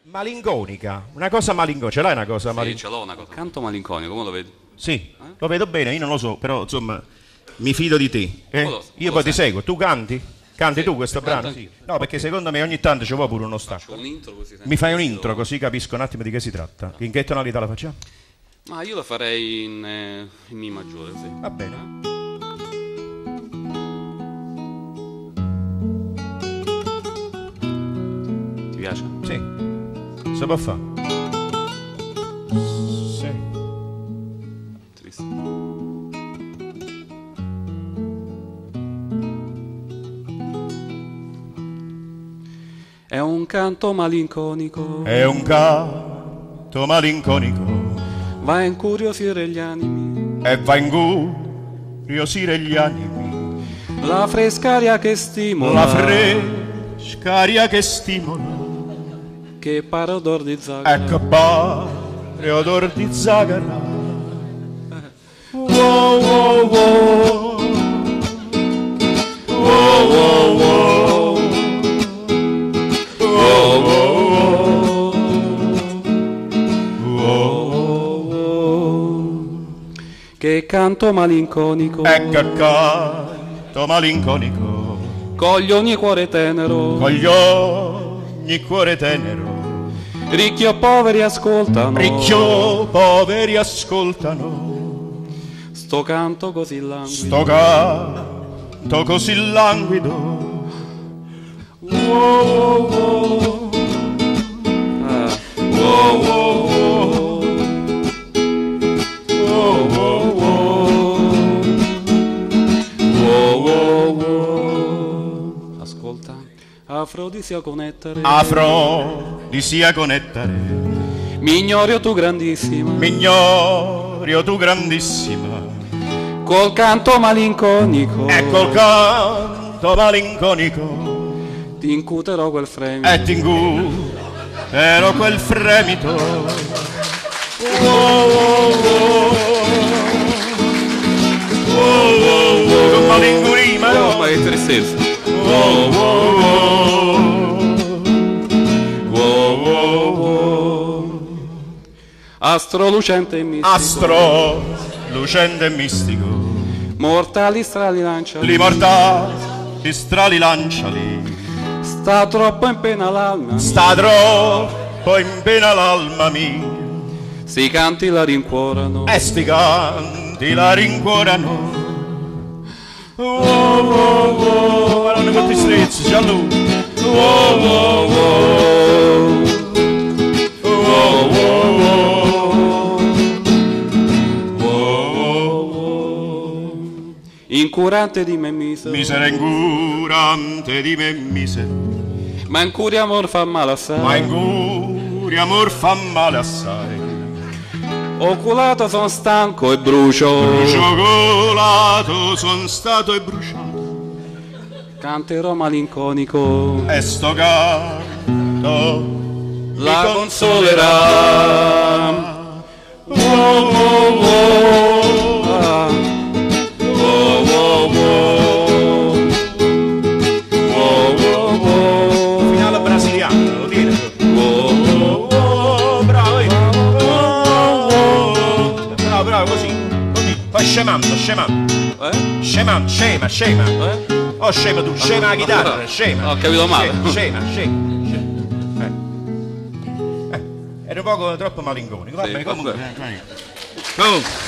Malinconica, una cosa malinconica, ce l'hai una cosa Sì, malinconica? ce l'ho una cosa. Canto malinconico, come lo vedi? Sì, lo vedo bene, io non lo so, però insomma mi fido di te. Io poi ti seguo, tu canti? Canti tu questo brano? Sì. No, perché secondo me ogni tanto ci vuole pure uno stacco. Un intro così Mi fai un intro così capisco un attimo di che si tratta. In che tonalità la facciamo? Ma io lo farei in Mi maggiore, sì. Va bene. Ti piace? Sì, si può fare. Sì. Triste. È un canto malinconico, È un canto malinconico va a incuriosire gli animi, e va a incuriosire gli animi. la fresca aria che stimola, La fresca aria che stimola, che pare odor di zagara. ecco pare odor di zagara. Wow, wow, wow. Wow, wow, wow. Wow, wow, wow. Che canto malinconico, Ecco canto malinconico, cogli ogni cuore tenero, con gli ogni cuore tenero. ricchi o poveri ascoltano, Ricchi o poveri ascoltano sto canto così languido. sto canto così languido. Wow, wow, Ah, wow, wow, wow. Wow, wow, wow. Wow, wow. ascolta, afrodisiaco nettare, Afrodisiaco nettare, mignorio tu grandissima, mignorio tu grandissima, col canto malinconico, ecco il canto malinconico, ti incuterò quel fremito. e tinguterò quel fremito. Wow, wow, wow. Wow, wow, wow. Con malinconia, no? Oh, ma che tristezza. Wow, wow, wow. Wow, wow, wow. Astro lucente e mistico, Astro lucente e mistico, mortali strali lancia, l'immortali strali lanciali, sta troppo in pena l'alma, sta troppo in pena l'alma mia, si canti la rincuorano, e sti canti la rincuorano. Wow, wow, wow. Guardate quanti strizzi, c'è lui. Wow, wow, wow. Wow, wow, wow. Wow, wow. incurante di me misero, Misera incurante di me misero, ma incuria amor fa male ma assai, incuria amor fa male assai. oculato son stanco e brucio, Cioccolato son stato e bruciato, canterò malinconico, e sto canto la mi consolerà. Wow, wow, wow. Ah, Wow, wow, wow. Wow, wow, wow. Finale brasiliano, lo tieni. Wow, wow, wow. Bravo, wow, wow. Bravo, bravo, così. Così. Poi scemando. Scema. Oh, scema tu, scema la chitarra, scema. Ho capito male. Scema. Era un poco troppo malinconico. Va Sì, bene, vabbè. comunque. Comunque.